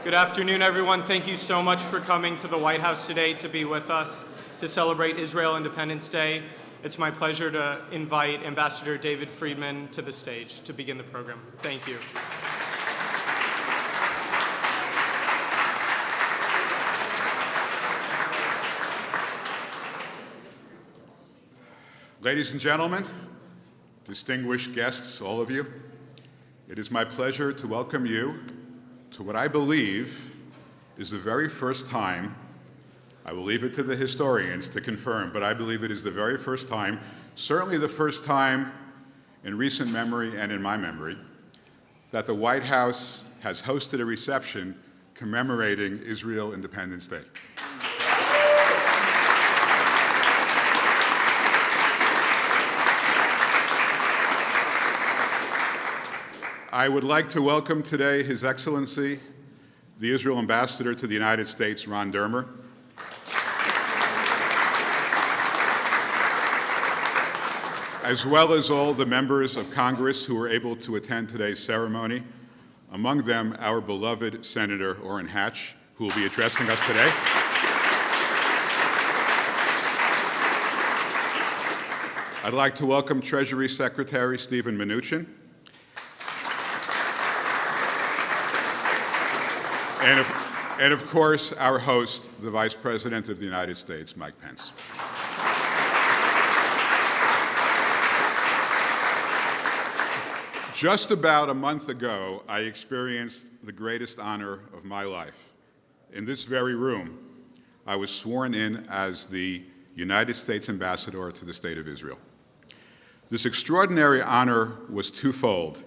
Good afternoon, everyone. Thank you so much for coming to the White House today to be with us to celebrate Israel Independence Day. It's my pleasure to invite Ambassador David Friedman to the stage to begin the program. Thank you. Ladies and gentlemen, distinguished guests, all of you, it is my pleasure to welcome you to what I believe is the very first time, I will leave it to the historians to confirm, but I believe it is the very first time, certainly the first time in recent memory and in my memory, that the White House has hosted a reception commemorating Israel Independence Day. I would like to welcome today His Excellency, the Israel Ambassador to the United States, Ron Dermer. As well as all the members of Congress who were able to attend today's ceremony, among them our beloved Senator Orrin Hatch, who will be addressing us today. I'd like to welcome Treasury Secretary Steven Mnuchin. And of course, our host, the Vice President of the United States, Mike Pence. Just about a month ago, I experienced the greatest honor of my life. In this very room, I was sworn in as the United States Ambassador to the State of Israel. This extraordinary honor was twofold.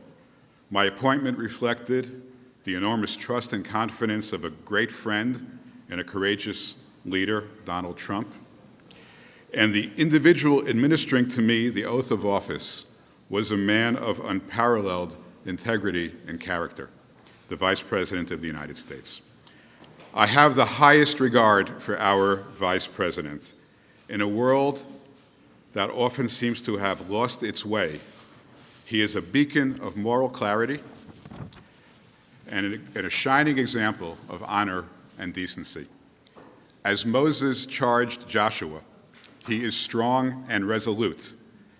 My appointment reflected the enormous trust and confidence of a great friend and a courageous leader, Donald Trump. And the individual administering to me the oath of office was a man of unparalleled integrity and character, the Vice President of the United States. I have the highest regard for our Vice President. In a world that often seems to have lost its way, he is a beacon of moral clarity and a shining example of honor and decency. As Moses charged Joshua, he is strong and resolute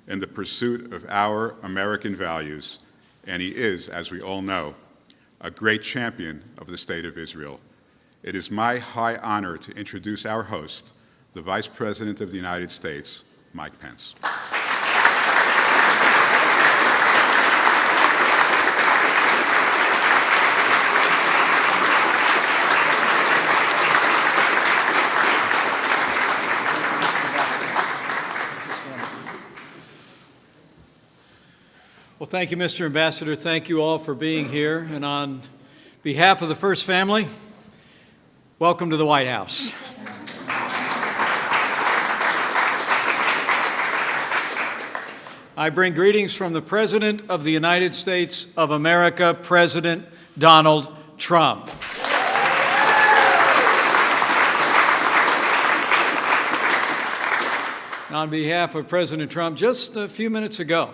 in the pursuit of our American values, and he is, as we all know, a great champion of the State of Israel. It is my high honor to introduce our host, the Vice President of the United States, Mike Pence. Well, thank you, Mr. Ambassador. Thank you all for being here. And on behalf of the First Family, welcome to the White House. I bring greetings from the President of the United States of America, President Donald Trump. On behalf of President Trump, just a few minutes ago,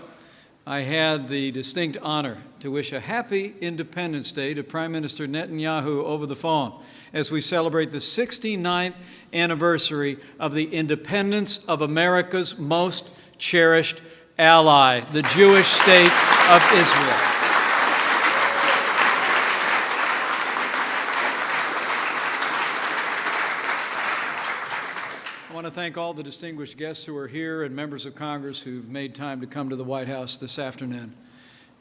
I had the distinct honor to wish a happy Independence Day to Prime Minister Netanyahu over the phone as we celebrate the 69th anniversary of the independence of America's most cherished ally, the Jewish state of Israel. I want to thank all the distinguished guests who are here and members of Congress who've made time to come to the White House this afternoon,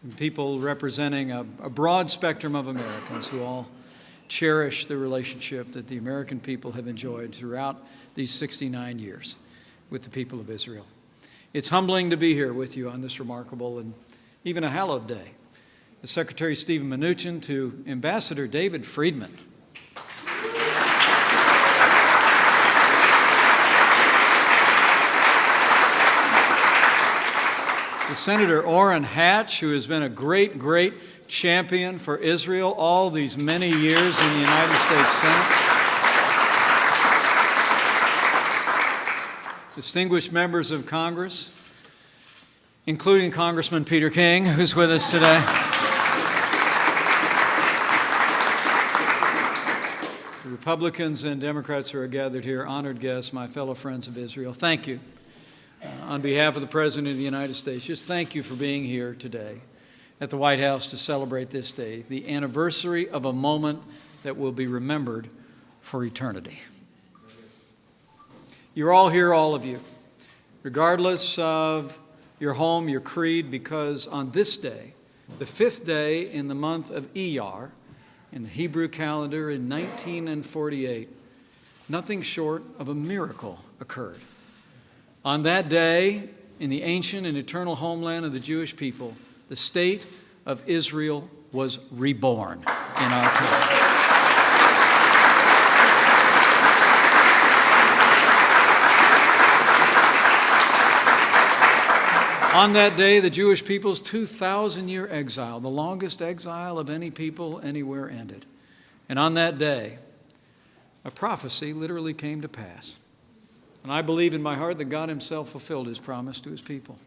and people representing a broad spectrum of Americans who all cherish the relationship that the American people have enjoyed throughout these 69 years with the people of Israel. It's humbling to be here with you on this remarkable and even a hallowed day. As Secretary Steven Mnuchin to Ambassador David Friedman. To Senator Orrin Hatch, who has been a great, great champion for Israel all these many years in the United States Senate. Distinguished members of Congress, including Congressman Peter King, who's with us today. the Republicans and Democrats who are gathered here, honored guests, my fellow friends of Israel, thank you. On behalf of the President of the United States, just thank you for being here today at the White House to celebrate this day, the anniversary of a moment that will be remembered for eternity. You're all here, all of you, regardless of your home, your creed, because on this day, the 5th day in the month of Iyar, in the Hebrew calendar in 1948, nothing short of a miracle occurred. On that day, in the ancient and eternal homeland of the Jewish people, the state of Israel was reborn in our country. On that day, the Jewish people's 2,000-year exile, the longest exile of any people anywhere, ended. And on that day, a prophecy literally came to pass. And I believe in my heart that God himself fulfilled his promise to his people.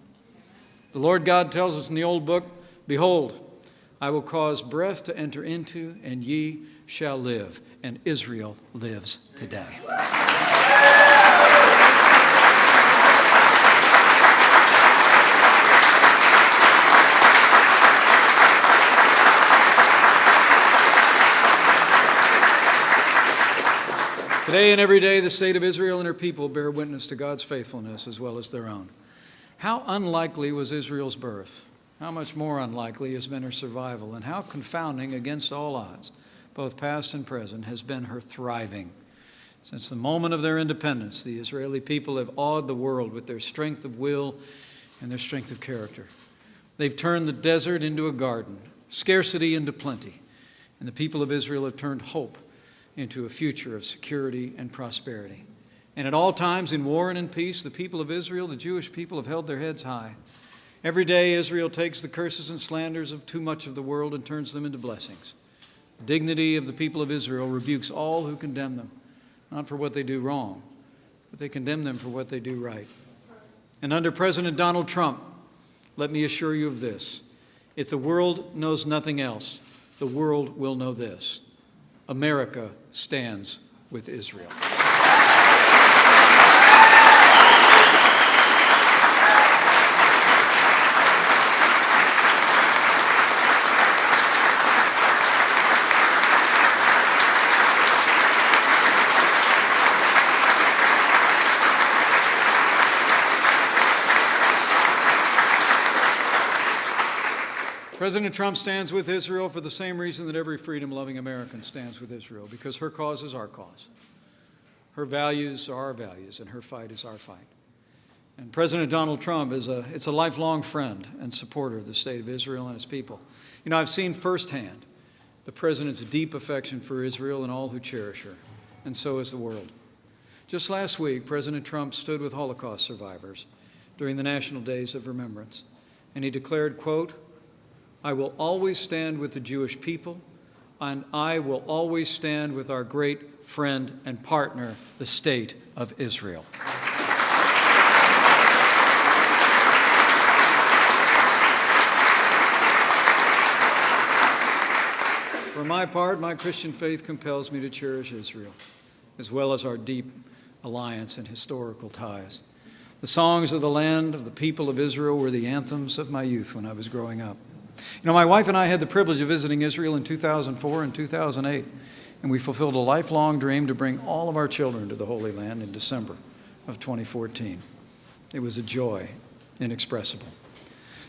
The Lord God tells us in the old book, "Behold, I will cause breath to enter into, and ye shall live." And Israel lives today. Today and every day, the state of Israel and her people bear witness to God's faithfulness as well as their own. How unlikely was Israel's birth? How much more unlikely has been her survival? And how confounding against all odds, both past and present, has been her thriving. Since the moment of their independence, the Israeli people have awed the world with their strength of will and their strength of character. They've turned the desert into a garden, scarcity into plenty, and the people of Israel have turned hope into a future of security and prosperity. And at all times, in war and in peace, the people of Israel, the Jewish people, have held their heads high. Every day, Israel takes the curses and slanders of too much of the world and turns them into blessings. The dignity of the people of Israel rebukes all who condemn them, not for what they do wrong, but they condemn them for what they do right. And under President Donald Trump, let me assure you of this: if the world knows nothing else, the world will know this: America stands with Israel. President Trump stands with Israel for the same reason that every freedom-loving American stands with Israel, because her cause is our cause. Her values are our values, and her fight is our fight. And President Donald Trump is a lifelong friend and supporter of the state of Israel and its people. You know, I've seen firsthand the president's deep affection for Israel and all who cherish her, and so has the world. Just last week, President Trump stood with Holocaust survivors during the National Days of Remembrance, and he declared, quote, "I will always stand with the Jewish people, and I will always stand with our great friend and partner, the State of Israel." For my part, my Christian faith compels me to cherish Israel, as well as our deep alliance and historical ties. The songs of the land of the people of Israel were the anthems of my youth when I was growing up. You know, my wife and I had the privilege of visiting Israel in 2004 and 2008, and we fulfilled a lifelong dream to bring all of our children to the Holy Land in December of 2014. It was a joy inexpressible.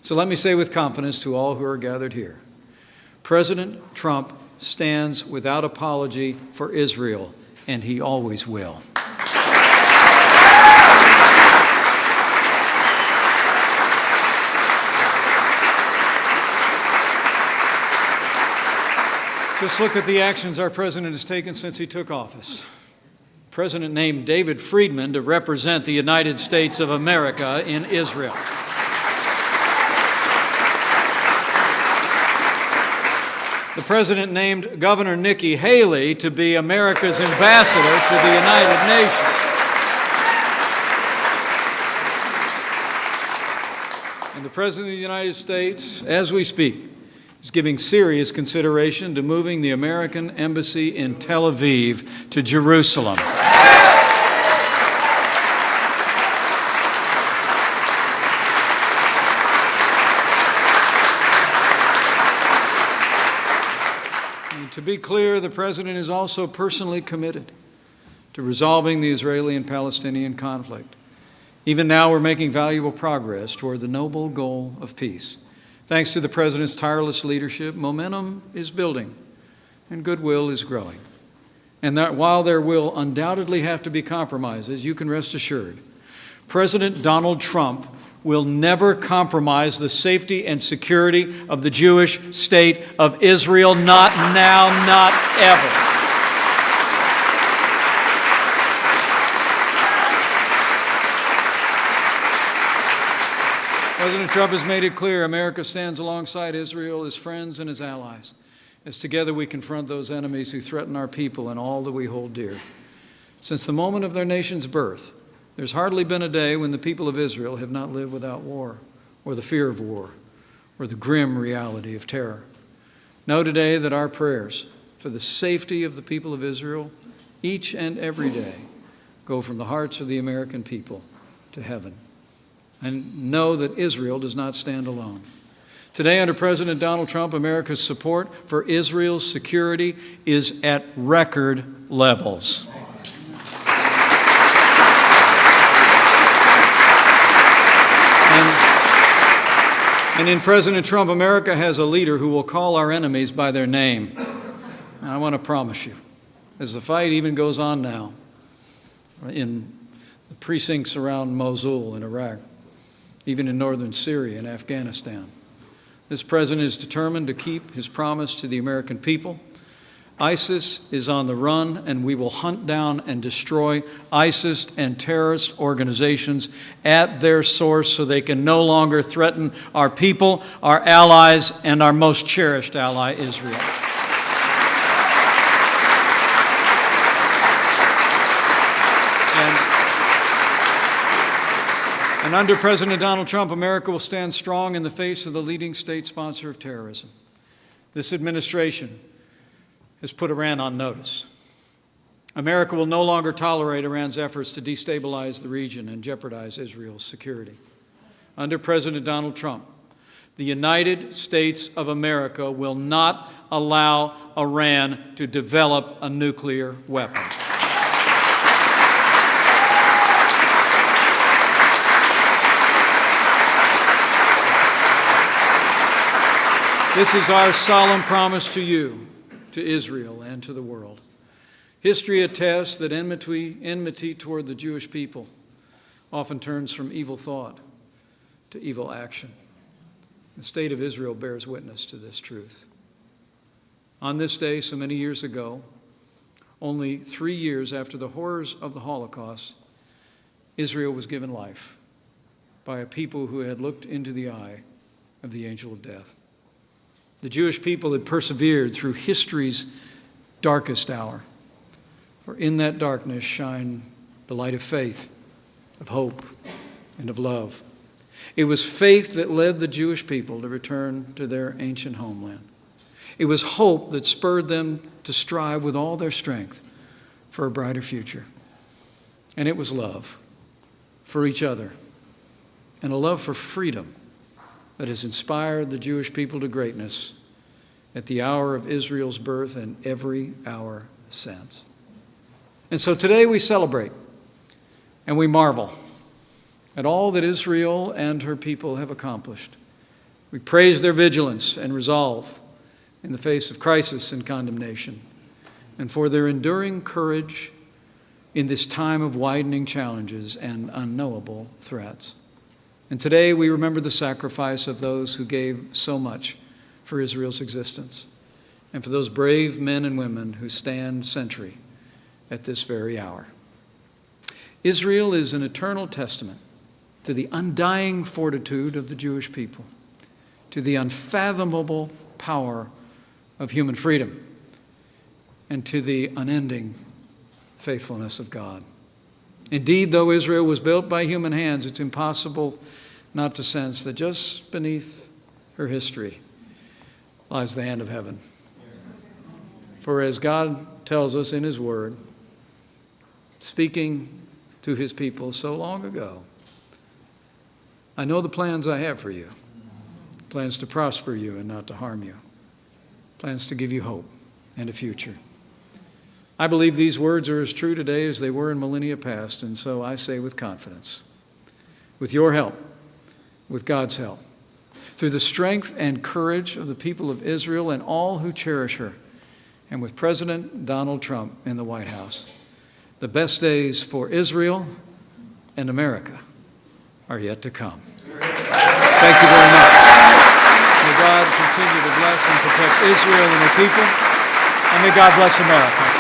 So let me say with confidence to all who are gathered here, President Trump stands without apology for Israel, and he always will. Just look at the actions our president has taken since he took office. The president named David Friedman to represent the United States of America in Israel. The president named Governor Nikki Haley to be America's ambassador to the United Nations. And the President of the United States, as we speak, is giving serious consideration to moving the American embassy in Tel Aviv to Jerusalem. To be clear, the President is also personally committed to resolving the Israeli and Palestinian conflict. Even now, we're making valuable progress toward the noble goal of peace. Thanks to the President's tireless leadership, momentum is building and goodwill is growing. And that while there will undoubtedly have to be compromises, you can rest assured, President Donald Trump will never compromise the safety and security of the Jewish state of Israel, not now, not ever. President Trump has made it clear America stands alongside Israel, as friends and as allies, as together we confront those enemies who threaten our people and all that we hold dear. Since the moment of their nation's birth, there's hardly been a day when the people of Israel have not lived without war, or the fear of war, or the grim reality of terror. Know today that our prayers for the safety of the people of Israel, each and every day, go from the hearts of the American people to heaven. And know that Israel does not stand alone. Today, under President Donald Trump, America's support for Israel's security is at record levels. And in President Trump, America has a leader who will call our enemies by their name. And I want to promise you, as the fight even goes on now in the precincts around Mosul in Iraq, even in northern Syria and Afghanistan, this president is determined to keep his promise to the American people. ISIS is on the run, and we will hunt down and destroy ISIS and terrorist organizations at their source so they can no longer threaten our people, our allies, and our most cherished ally, Israel. And under President Donald Trump, America will stand strong in the face of the leading state sponsor of terrorism. This administration has put Iran on notice. America will no longer tolerate Iran's efforts to destabilize the region and jeopardize Israel's security. Under President Donald Trump, the United States of America will not allow Iran to develop a nuclear weapon. This is our solemn promise to you, to Israel, and to the world. History attests that enmity toward the Jewish people often turns from evil thought to evil action. The state of Israel bears witness to this truth. On this day, so many years ago, only 3 years after the horrors of the Holocaust, Israel was given life by a people who had looked into the eye of the angel of death. The Jewish people had persevered through history's darkest hour. For in that darkness shine the light of faith, of hope, and of love. It was faith that led the Jewish people to return to their ancient homeland. It was hope that spurred them to strive with all their strength for a brighter future. And it was love for each other and a love for freedom that has inspired the Jewish people to greatness at the hour of Israel's birth and every hour since. And so today we celebrate and we marvel at all that Israel and her people have accomplished. We praise their vigilance and resolve in the face of crisis and condemnation, and for their enduring courage in this time of widening challenges and unknowable threats. And today we remember the sacrifice of those who gave so much for Israel's existence, and for those brave men and women who stand sentry at this very hour. Israel is an eternal testament to the undying fortitude of the Jewish people, to the unfathomable power of human freedom, and to the unending faithfulness of God. Indeed, though Israel was built by human hands, it's impossible not to sense that just beneath her history lies the hand of heaven. For as God tells us in his word, speaking to his people so long ago, I know the plans I have for you, plans to prosper you and not to harm you, plans to give you hope and a future. I believe these words are as true today as they were in millennia past, and so I say with confidence, with your help, with God's help, through the strength and courage of the people of Israel and all who cherish her, and with President Donald Trump in the White House, the best days for Israel and America are yet to come. Thank you very much. May God continue to bless and protect Israel and her people, and may God bless America.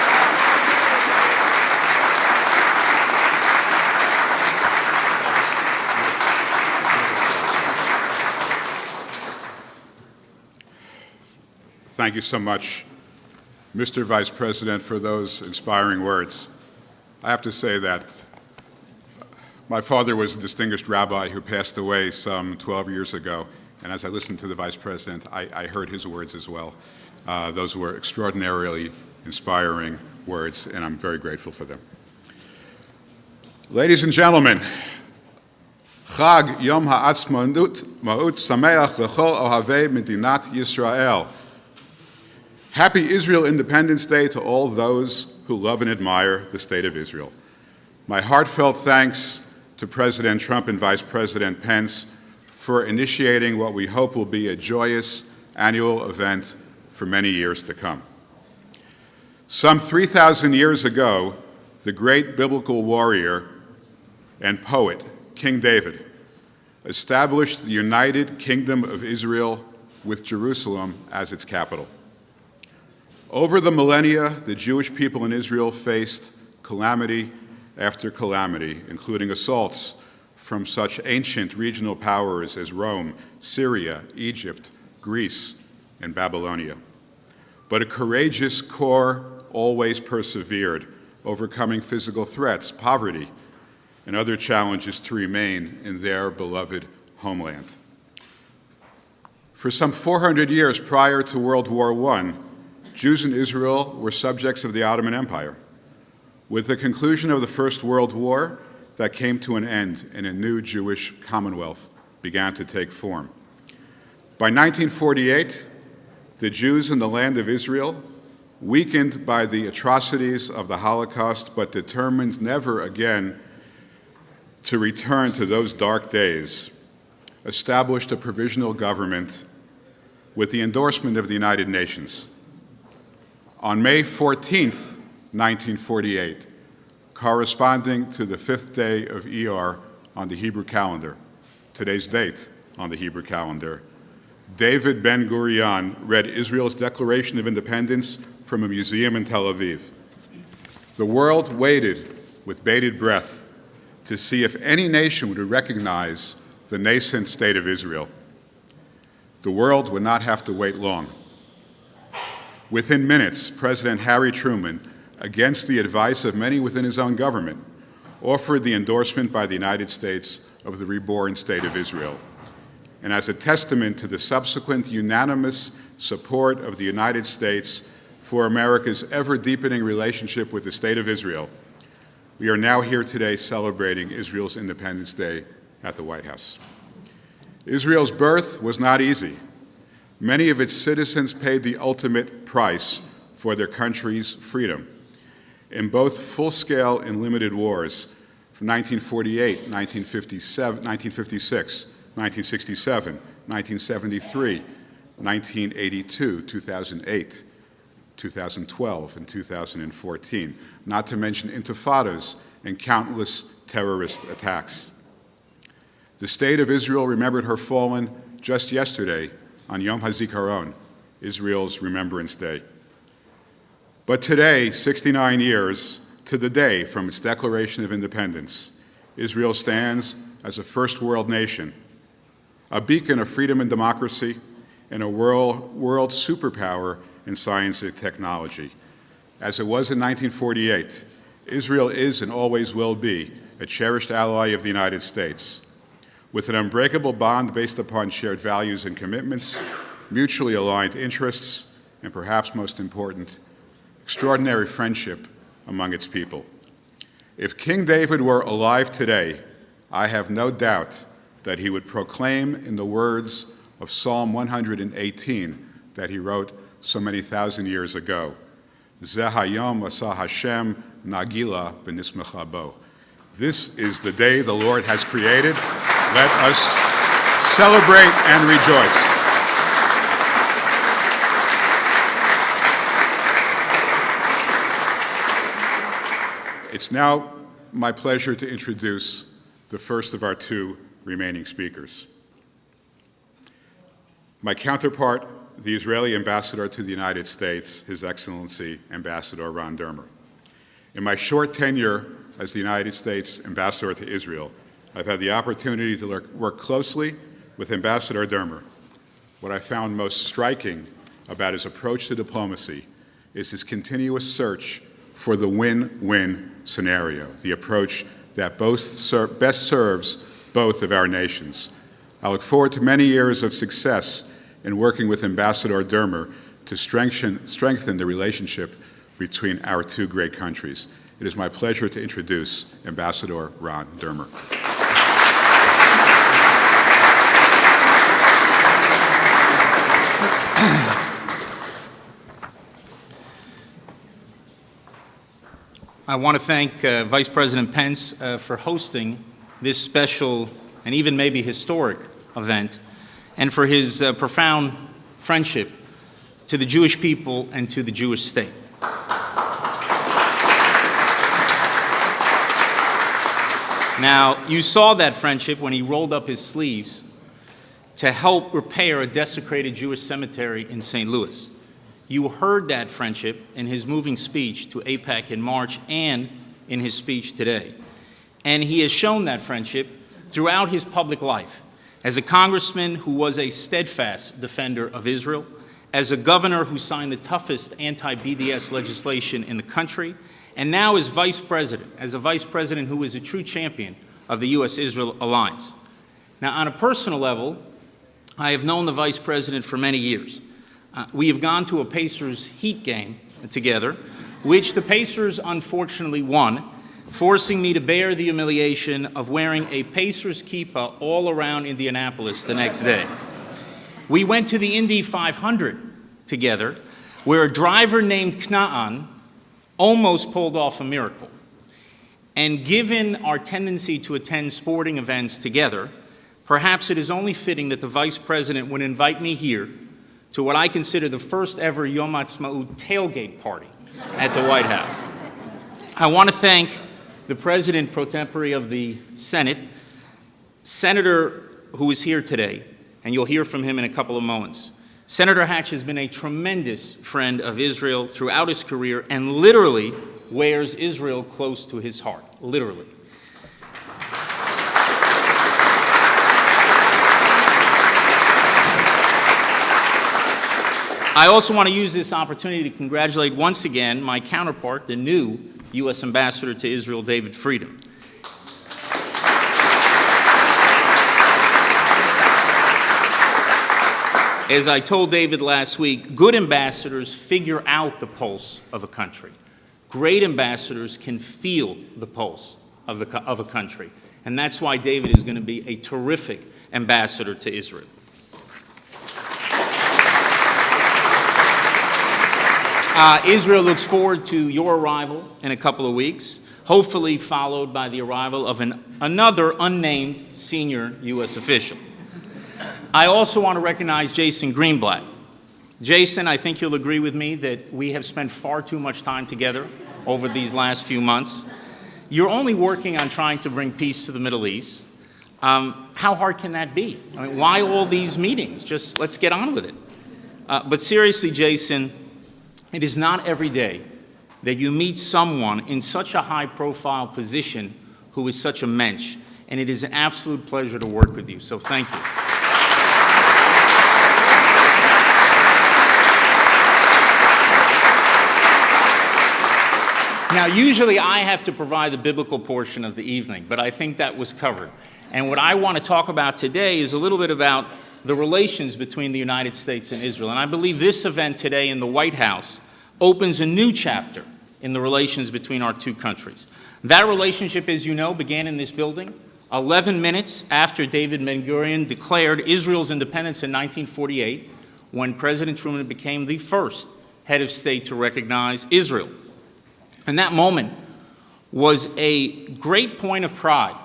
Thank you so much, Mr. Vice President, for those inspiring words. I have to say that my father was a distinguished rabbi who passed away some 12 years ago, and as I listened to the Vice President, I heard his words as well. Those were extraordinarily inspiring words, and I'm very grateful for them. Ladies and gentlemen, Chag Yom Ha'atzmaut Sameach L'chol Ohavei Medinat Yisrael. Happy Israel Independence Day to all those who love and admire the State of Israel. My heartfelt thanks to President Trump and Vice President Pence for initiating what we hope will be a joyous annual event for many years to come. Some 3,000 years ago, the great biblical warrior and poet, King David, established the United Kingdom of Israel with Jerusalem as its capital. Over the millennia, the Jewish people in Israel faced calamity after calamity, including assaults from such ancient regional powers as Rome, Syria, Egypt, Greece, and Babylonia. But a courageous core always persevered, overcoming physical threats, poverty, and other challenges to remain in their beloved homeland. For some 400 years prior to World War I, Jews in Israel were subjects of the Ottoman Empire. With the conclusion of the First World War, that came to an end and a new Jewish Commonwealth began to take form. By 1948, the Jews in the land of Israel, weakened by the atrocities of the Holocaust but determined never again to return to those dark days, established a provisional government with the endorsement of the United Nations. On May 14th, 1948, corresponding to the 5th day of Iyar on the Hebrew calendar, today's date on the Hebrew calendar, David Ben-Gurion read Israel's Declaration of Independence from a museum in Tel Aviv. The world waited with bated breath to see if any nation would recognize the nascent state of Israel. The world would not have to wait long. Within minutes, President Harry Truman, against the advice of many within his own government, offered the endorsement by the United States of the reborn State of Israel. And as a testament to the subsequent unanimous support of the United States for America's ever-deepening relationship with the State of Israel, we are now here today celebrating Israel's Independence Day at the White House. Israel's birth was not easy. Many of its citizens paid the ultimate price for their country's freedom in both full-scale and limited wars from 1948, 1957, 1956, 1967, 1973, 1982, 2008, 2012, and 2014, not to mention intifadas and countless terrorist attacks. The State of Israel remembered her fallen just yesterday on Yom HaZikaron, Israel's Remembrance Day. But today, 69 years to the day from its Declaration of Independence, Israel stands as a first world nation, a beacon of freedom and democracy, and a world superpower in science and technology. As it was in 1948, Israel is and always will be a cherished ally of the United States. With an unbreakable bond based upon shared values and commitments, mutually aligned interests, and perhaps most important, extraordinary friendship among its people. If King David were alive today, I have no doubt that he would proclaim in the words of Psalm 118 that he wrote so many thousand years ago, Zeh hayom asah Hashem nagila v'nismecha bo. This is the day the Lord has created. Let us celebrate and rejoice. It's now my pleasure to introduce the first of our two remaining speakers. My counterpart, the Israeli ambassador to the United States, His Excellency Ambassador Ron Dermer. In my short tenure as the United States ambassador to Israel, I've had the opportunity to work closely with Ambassador Dermer. What I found most striking about his approach to diplomacy is his continuous search for the win-win scenario, the approach that best serves both of our nations. I look forward to many years of success in working with Ambassador Dermer to strengthen the relationship between our two great countries. It is my pleasure to introduce Ambassador Ron Dermer. I want to thank Vice President Pence for hosting this special and even maybe historic event, and for his profound friendship to the Jewish people and to the Jewish state. Now, you saw that friendship when he rolled up his sleeves to help repair a desecrated Jewish cemetery in St. Louis. You heard that friendship in his moving speech to AIPAC in March and in his speech today. And he has shown that friendship throughout his public life, as a congressman who was a steadfast defender of Israel, as a governor who signed the toughest anti-BDS legislation in the country, and now as vice president, as a vice president who is a true champion of the U.S.-Israel alliance. Now, on a personal level, I have known the vice president for many years. We have gone to a Pacers Heat game together, which the Pacers unfortunately won, forcing me to bear the humiliation of wearing a Pacers kippah all around Indianapolis the next day. We went to the Indy 500 together, where a driver named Knaan almost pulled off a miracle. And given our tendency to attend sporting events together, perhaps it is only fitting that the Vice President would invite me here to what I consider the first ever Yom Ha'atzmaut tailgate party at the White House. I want to thank the President pro tempore of the Senate, Senator who is here today, and you'll hear from him in a couple of moments. Senator Hatch has been a tremendous friend of Israel throughout his career and literally wears Israel close to his heart, literally. I also want to use this opportunity to congratulate once again my counterpart, the new U.S. Ambassador to Israel, David Friedman. As I told David last week, good ambassadors figure out the pulse of a country. Great ambassadors can feel the pulse of a country. And that's why David is going to be a terrific ambassador to Israel. Israel looks forward to your arrival in a couple of weeks, hopefully followed by the arrival of another unnamed senior U.S. official. I also want to recognize Jason Greenblatt. Jason, I think you'll agree with me that we have spent far too much time together over these last few months. You're only working on trying to bring peace to the Middle East. How hard can that be? I mean, why all these meetings? Just let's get on with it. But seriously, Jason, it is not every day that you meet someone in such a high-profile position who is such a mensch, and it is an absolute pleasure to work with you, so thank you. Now, usually I have to provide the biblical portion of the evening, but I think that was covered. And what I want to talk about today is a little bit about the relations between the United States and Israel. And I believe this event today in the White House opens a new chapter in the relations between our two countries. That relationship, as you know, began in this building 11 minutes after David Ben-Gurion declared Israel's independence in 1948, when President Truman became the first head of state to recognize Israel. And that moment was a great point of pride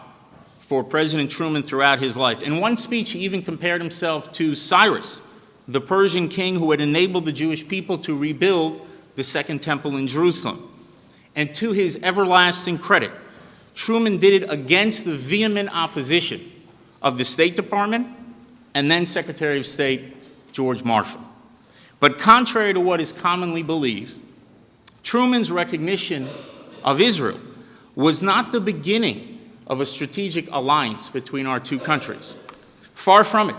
for President Truman throughout his life. In one speech, he even compared himself to Cyrus, the Persian king who had enabled the Jewish people to rebuild the Second Temple in Jerusalem. And to his everlasting credit, Truman did it against the vehement opposition of the State Department and then Secretary of State George Marshall. But contrary to what is commonly believed, Truman's recognition of Israel was not the beginning of a strategic alliance between our two countries. Far from it.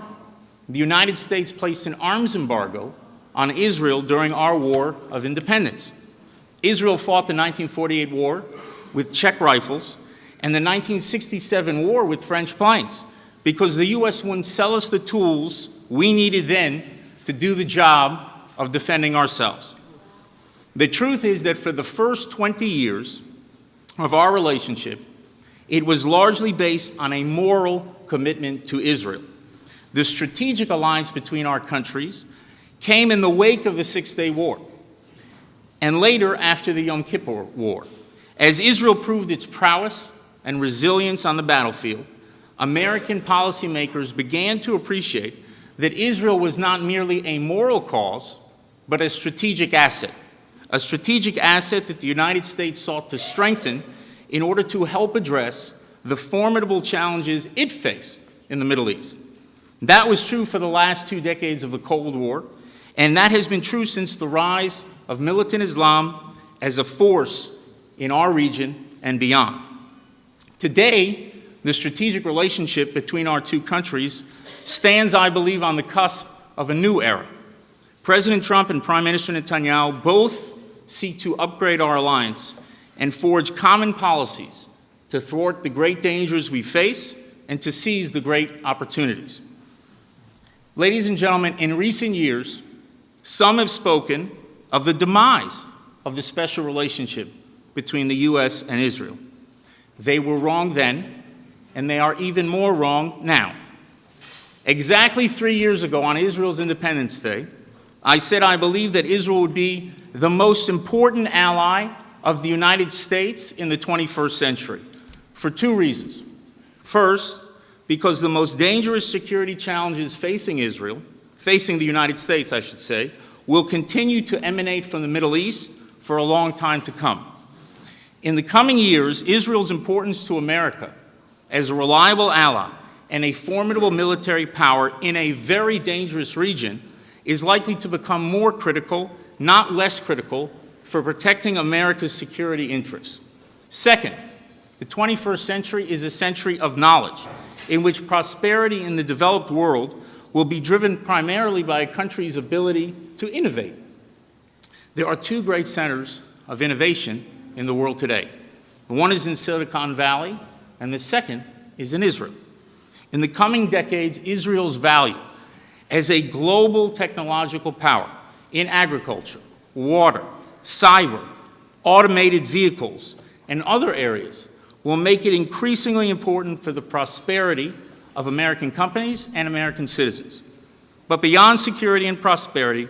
The United States placed an arms embargo on Israel during our War of Independence. Israel fought the 1948 war with Czech rifles and the 1967 war with French planes because the U.S. wouldn't sell us the tools we needed then to do the job of defending ourselves. The truth is that for the first 20 years of our relationship, it was largely based on a moral commitment to Israel. The strategic alliance between our countries came in the wake of the Six-Day War and later after the Yom Kippur War. As Israel proved its prowess and resilience on the battlefield, American policymakers began to appreciate that Israel was not merely a moral cause, but a strategic asset that the United States sought to strengthen in order to help address the formidable challenges it faced in the Middle East. That was true for the last 2 decades of the Cold War, and that has been true since the rise of militant Islam as a force in our region and beyond. Today, the strategic relationship between our two countries stands, I believe, on the cusp of a new era. President Trump and Prime Minister Netanyahu both seek to upgrade our alliance and forge common policies to thwart the great dangers we face and to seize the great opportunities. Ladies and gentlemen, in recent years, some have spoken of the demise of the special relationship between the U.S. and Israel. They were wrong then, and they are even more wrong now. Exactly 3 years ago, on Israel's Independence Day, I said I believe that Israel would be the most important ally of the United States in the 21st century, for 2 reasons. First, because the most dangerous security challenges facing the United States, I should say, will continue to emanate from the Middle East for a long time to come. In the coming years, Israel's importance to America as a reliable ally and a formidable military power in a very dangerous region is likely to become more critical, not less critical, for protecting America's security interests. Second, the 21st century is a century of knowledge, in which prosperity in the developed world will be driven primarily by a country's ability to innovate. There are 2 great centers of innovation in the world today. One is in Silicon Valley, and the second is in Israel. In the coming decades, Israel's value as a global technological power in agriculture, water, cyber, automated vehicles, and other areas will make it increasingly important for the prosperity of American companies and American citizens. But beyond security and prosperity,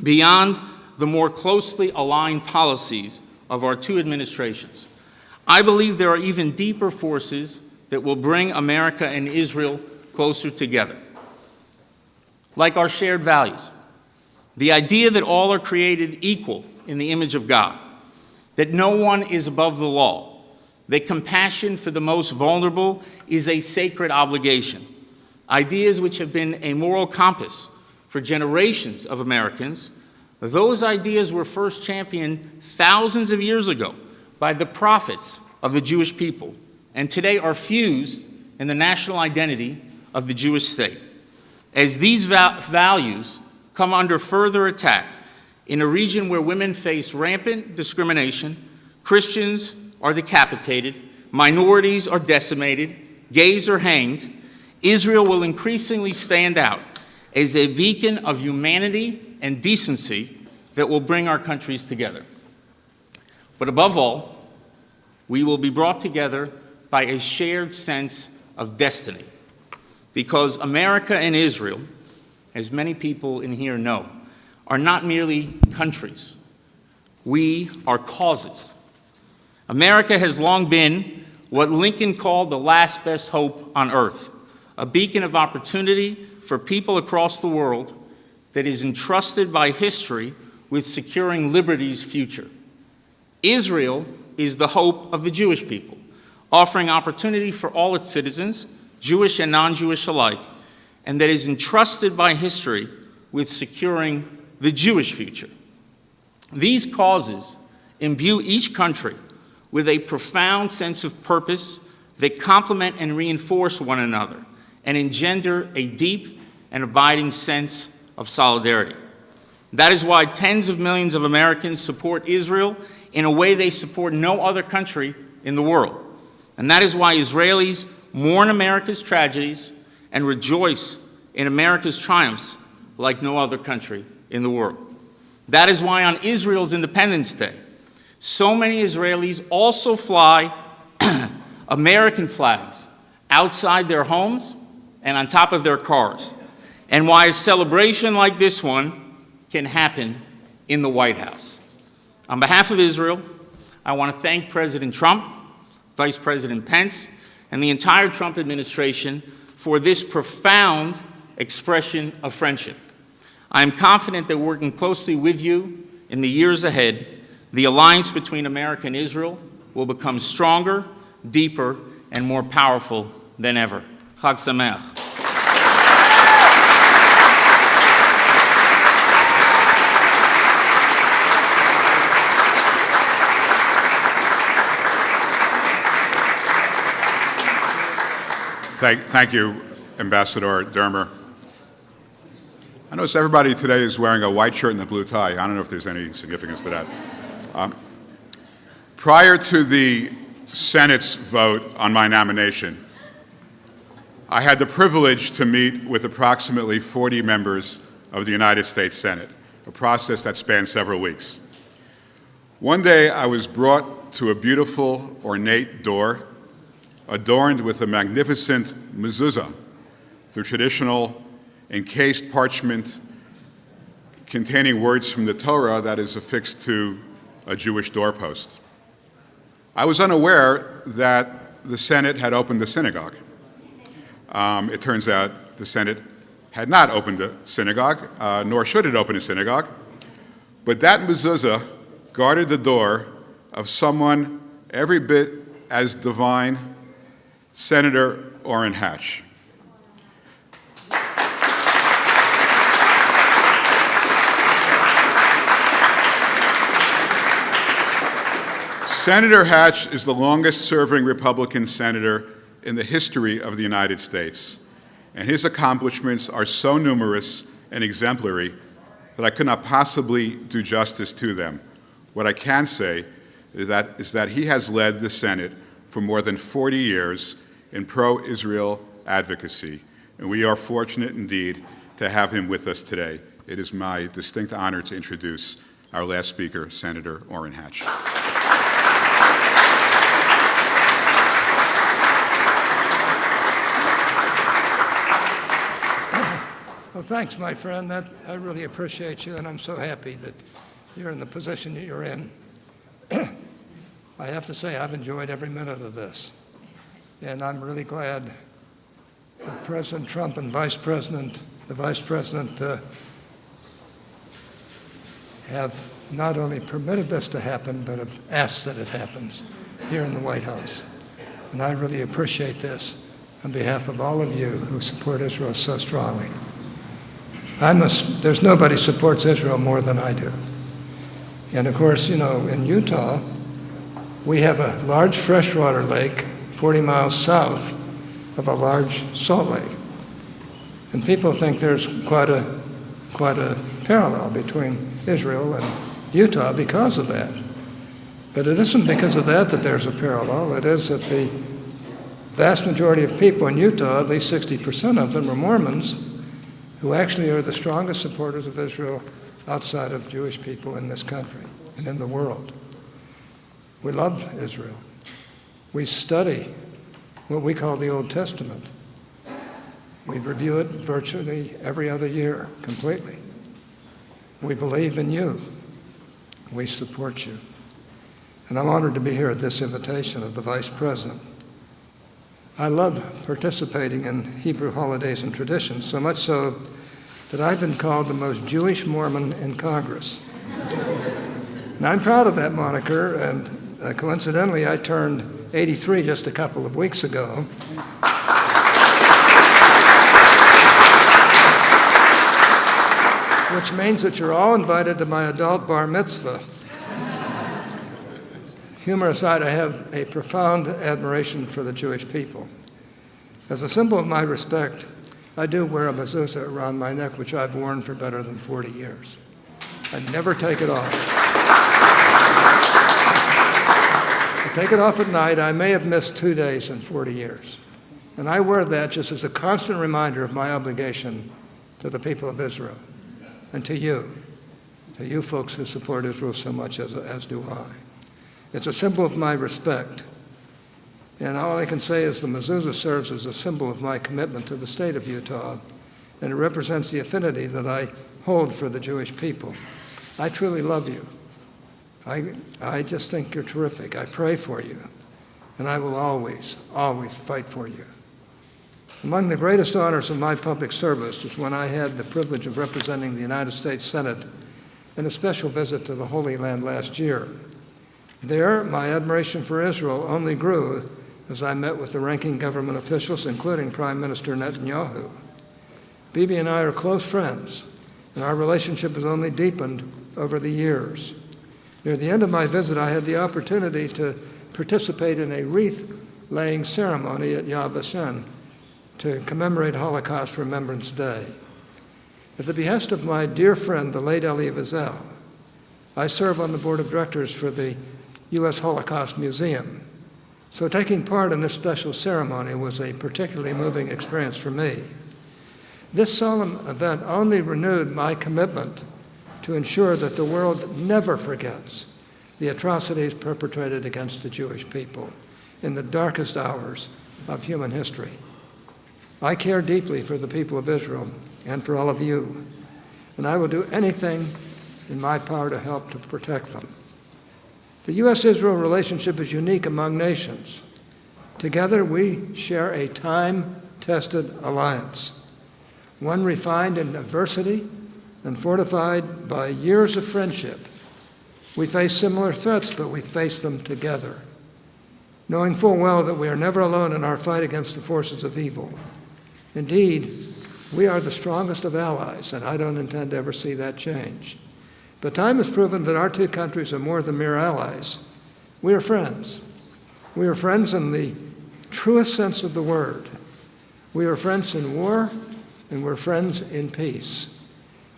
beyond the more closely aligned policies of our 2 administrations, I believe there are even deeper forces that will bring America and Israel closer together, like our shared values. The idea that all are created equal in the image of God, that no one is above the law, that compassion for the most vulnerable is a sacred obligation. Ideas which have been a moral compass for generations of Americans. Those ideas were first championed thousands of years ago by the prophets of the Jewish people, and today are fused in the national identity of the Jewish state. As these values come under further attack in a region where women face rampant discrimination, Christians are decapitated, minorities are decimated, gays are hanged, Israel will increasingly stand out as a beacon of humanity and decency that will bring our countries together. But above all, we will be brought together by a shared sense of destiny. Because America and Israel, as many people in here know, are not merely countries. We are causes. America has long been what Lincoln called the last best hope on earth, a beacon of opportunity for people across the world that is entrusted by history with securing liberty's future. Israel is the hope of the Jewish people, offering opportunity for all its citizens, Jewish and non-Jewish alike, and that is entrusted by history with securing the Jewish future. These causes imbue each country with a profound sense of purpose that complement and reinforce one another and engender a deep and abiding sense of solidarity. That is why tens of millions of Americans support Israel in a way they support no other country in the world. And that is why Israelis mourn America's tragedies and rejoice in America's triumphs like no other country in the world. That is why on Israel's Independence Day, so many Israelis also fly American flags outside their homes and on top of their cars, and why a celebration like this one can happen in the White House. On behalf of Israel, I want to thank President Trump, Vice President Pence, and the entire Trump administration for this profound expression of friendship. I am confident that working closely with you in the years ahead, the alliance between America and Israel will become stronger, deeper, and more powerful than ever. Chag Sameach. Thank you, Ambassador Dermer. I notice everybody today is wearing a white shirt and a blue tie. I don't know if there's any significance to that. Prior to the Senate's vote on my nomination, I had the privilege to meet with approximately 40 members of the United States Senate, a process that spanned several weeks. One day, I was brought to a beautiful, ornate door adorned with a magnificent mezuzah, the traditional encased parchment containing words from the Torah that is affixed to a Jewish doorpost. I was unaware that the Senate had opened a synagogue. It turns out the Senate had not opened a synagogue, nor should it open a synagogue, but that mezuzah guarded the door of someone every bit as divine, Senator Orrin Hatch. Senator Hatch is the longest-serving Republican senator in the history of the United States, and his accomplishments are so numerous and exemplary that I could not possibly do justice to them. What I can say is that he has led the Senate for more than 40 years in pro-Israel advocacy, and we are fortunate indeed to have him with us today. It is my distinct honor to introduce our last speaker, Senator Orrin Hatch. Well, thanks, my friend. I really appreciate you, and I'm so happy that you're in the position that you're in. I have to say, I've enjoyed every minute of this, and I'm really glad that President Trump and the Vice President have not only permitted this to happen, but have asked that it happens here in the White House. And I really appreciate this on behalf of all of you who support Israel so strongly. There's nobody supports Israel more than I do. And of course, in Utah, we have a large freshwater lake 40 miles south of a large salt lake. And people think there's quite a parallel between Israel and Utah because of that. But it isn't because of that there's a parallel. It is that the vast majority of people in Utah, at least 60% of them, are Mormons, who actually are the strongest supporters of Israel outside of Jewish people in this country and in the world. We love Israel. We study what we call the Old Testament. We review it virtually every other year, completely. We believe in you. We support you. And I'm honored to be here at this invitation of the Vice President. I love participating in Hebrew holidays and traditions, so much so that I've been called the most Jewish Mormon in Congress. Now, I'm proud of that moniker, and coincidentally, I turned 83 just a couple of weeks ago. Which means that you're all invited to my adult bar mitzvah. Humor aside, I have a profound admiration for the Jewish people. As a symbol of my respect, I do wear a mezuzah around my neck, which I've worn for better than 40 years. I never take it off. I take it off at night. I may have missed 2 days in 40 years. And I wear that just as a constant reminder of my obligation to the people of Israel and to you folks who support Israel so much as do I. It's a symbol of my respect. And all I can say is the mezuzah serves as a symbol of my commitment to the state of Utah, and it represents the affinity that I hold for the Jewish people. I truly love you. I just think you're terrific. I pray for you, and I will always, always fight for you. Among the greatest honors of my public service is when I had the privilege of representing the United States Senate in a special visit to the Holy Land last year. There, my admiration for Israel only grew as I met with the ranking government officials, including Prime Minister Netanyahu. Bibi and I are close friends, and our relationship has only deepened over the years. Near the end of my visit, I had the opportunity to participate in a wreath-laying ceremony at Yad Vashem to commemorate Holocaust Remembrance Day. At the behest of my dear friend, the late Elie Wiesel, I serve on the board of directors for the U.S. Holocaust Museum. So taking part in this special ceremony was a particularly moving experience for me. This solemn event only renewed my commitment to ensure that the world never forgets the atrocities perpetrated against the Jewish people in the darkest hours of human history. I care deeply for the people of Israel and for all of you, and I will do anything in my power to help to protect them. The U.S.-Israel relationship is unique among nations. Together, we share a time-tested alliance, one refined in adversity and fortified by years of friendship. We face similar threats, but we face them together, knowing full well that we are never alone in our fight against the forces of evil. Indeed, we are the strongest of allies, and I don't intend to ever see that change. But time has proven that our two countries are more than mere allies. We are friends. We are friends in the truest sense of the word. We are friends in war, and we're friends in peace.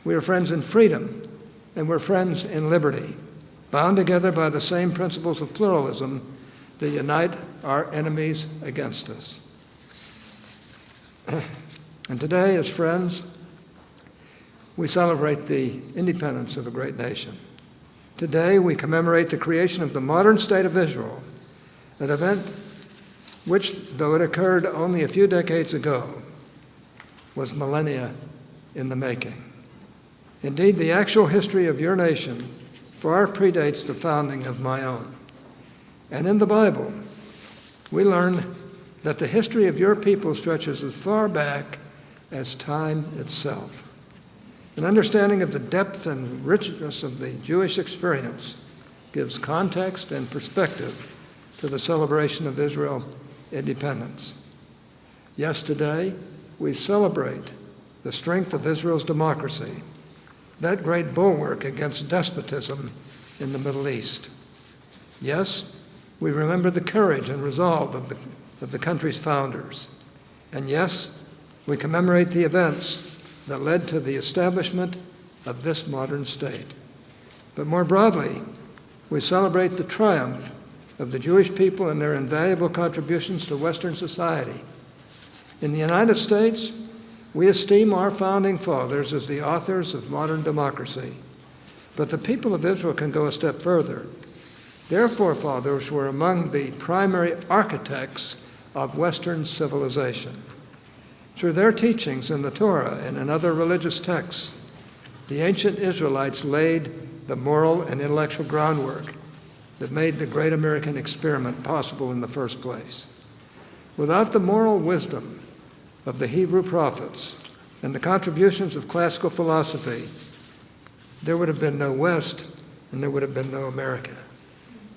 We are friends in freedom, and we're friends in liberty, bound together by the same principles of pluralism that unite our enemies against us. And today, as friends, we celebrate the independence of a great nation. Today, we commemorate the creation of the modern state of Israel, an event which, though it occurred only a few decades ago, was millennia in the making. Indeed, the actual history of your nation far predates the founding of my own. And in the Bible, we learn that the history of your people stretches as far back as time itself. An understanding of the depth and richness of the Jewish experience gives context and perspective to the celebration of Israel's independence. Yes, today we celebrate the strength of Israel's democracy, that great bulwark against despotism in the Middle East. Yes, we remember the courage and resolve of the country's founders. And yes, we commemorate the events that led to the establishment of this modern state. But more broadly, we celebrate the triumph of the Jewish people and their invaluable contributions to Western society. In the United States, we esteem our founding fathers as the authors of modern democracy, but the people of Israel can go a step further. Their forefathers were among the primary architects of Western civilization. Through their teachings in the Torah and in other religious texts, the ancient Israelites laid the moral and intellectual groundwork that made the great American experiment possible in the first place. Without the moral wisdom of the Hebrew prophets and the contributions of classical philosophy, there would have been no West and there would have been no America.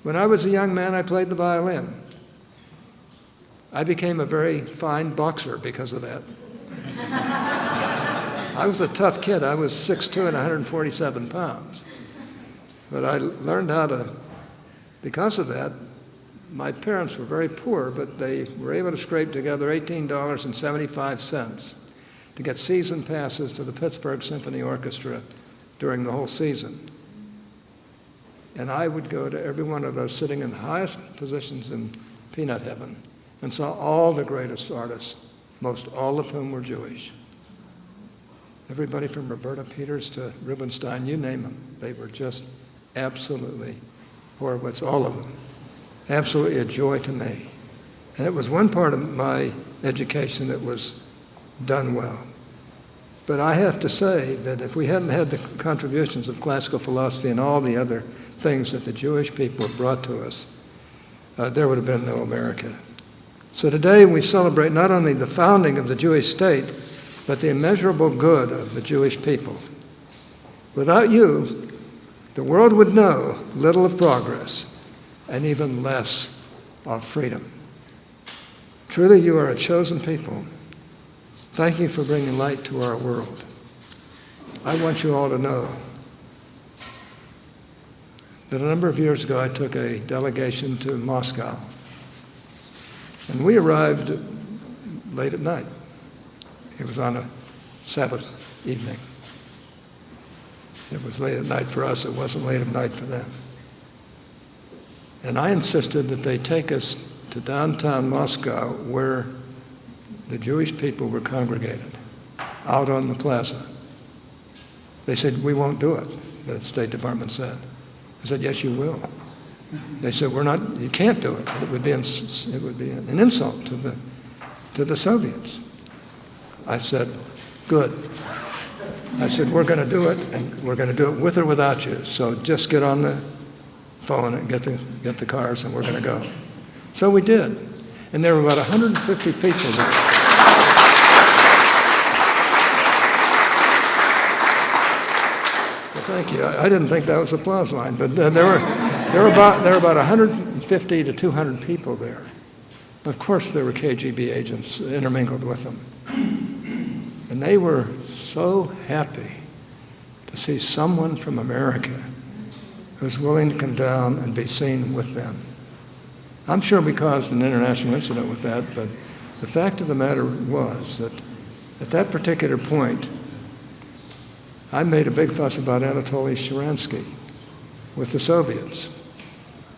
When I was a young man, I played the violin. I became a very fine boxer because of that. I was a tough kid. I was 6'2" and 147 pounds. But I learned how to, because of that, my parents were very poor, but they were able to scrape together $18.75 to get season passes to the Pittsburgh Symphony Orchestra during the whole season. And I would go to every one of those, sitting in the highest positions in peanut heaven, and saw all the greatest artists, most all of whom were Jewish. Everybody from Roberta Peters to Rubinstein, you name them, they were just absolutely, Horowitz, all of them, absolutely a joy to me. And it was one part of my education that was done well. But I have to say that if we hadn't had the contributions of classical philosophy and all the other things that the Jewish people brought to us, there would have been no America. So today we celebrate not only the founding of the Jewish state, but the immeasurable good of the Jewish people. Without you, the world would know little of progress and even less of freedom. Truly, you are a chosen people. Thank you for bringing light to our world. I want you all to know that a number of years ago I took a delegation to Moscow, and we arrived late at night. It was on a Sabbath evening. It was late at night for us, it wasn't late at night for them. And I insisted that they take us to downtown Moscow where the Jewish people were congregated, out on the plaza. They said, we won't do it, the State Department said. I said, yes, you will. They said, you can't do it. It would be an insult to the Soviets. I said, good. I said, we're going to do it, and we're going to do it with or without you. So just get on the phone and get the cars, and we're going to go. So we did. And there were about 150 people there. Well, thank you. I didn't think that was an applause line, but there were about 150 to 200 people there. Of course, there were KGB agents intermingled with them. And they were so happy to see someone from America who's willing to come down and be seen with them. I'm sure we caused an international incident with that, but the fact of the matter was that at that particular point, I made a big fuss about Anatoly Sharansky with the Soviets.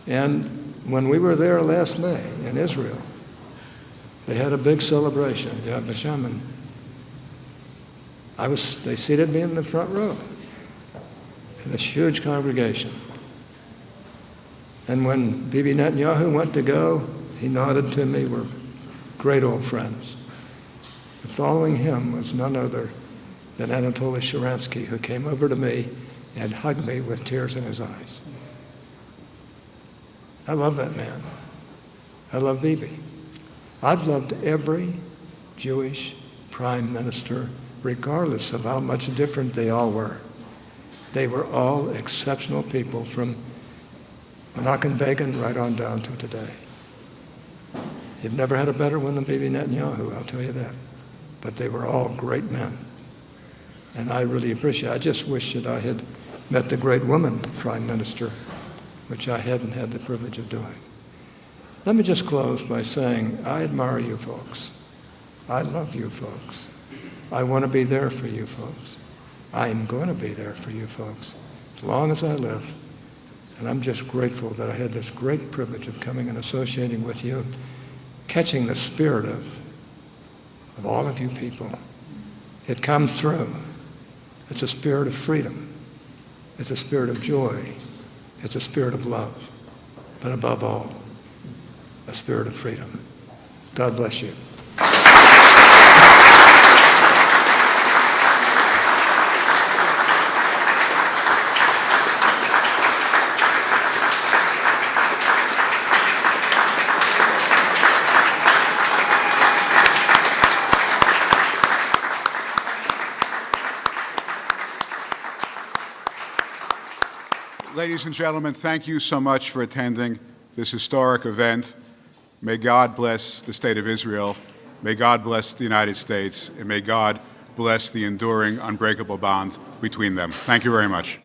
And when we were there last May in Israel, they had a big celebration, Yad Vashem, and they seated me in the front row in this huge congregation. And when Bibi Netanyahu went to go, he nodded to me. We're great old friends. And following him was none other than Anatoly Sharansky, who came over to me and hugged me with tears in his eyes. I love that man. I love Bibi. I've loved every Jewish prime minister, regardless of how much different they all were. They were all exceptional people, from Menachem Begin right on down to today. You've never had a better one than Bibi Netanyahu, I'll tell you that. But they were all great men. And I really appreciate it. I just wish that I had met the great woman prime minister, which I hadn't had the privilege of doing. Let me just close by saying, I admire you folks. I love you folks. I want to be there for you folks. I am going to be there for you folks as long as I live. And I'm just grateful that I had this great privilege of coming and associating with you, catching the spirit of all of you people. It comes through. It's a spirit of freedom. It's a spirit of joy. It's a spirit of love. But above all, a spirit of freedom. God bless you. Ladies and gentlemen, thank you so much for attending this historic event. May God bless the State of Israel. May God bless the United States. And may God bless the enduring, unbreakable bond between them. Thank you very much.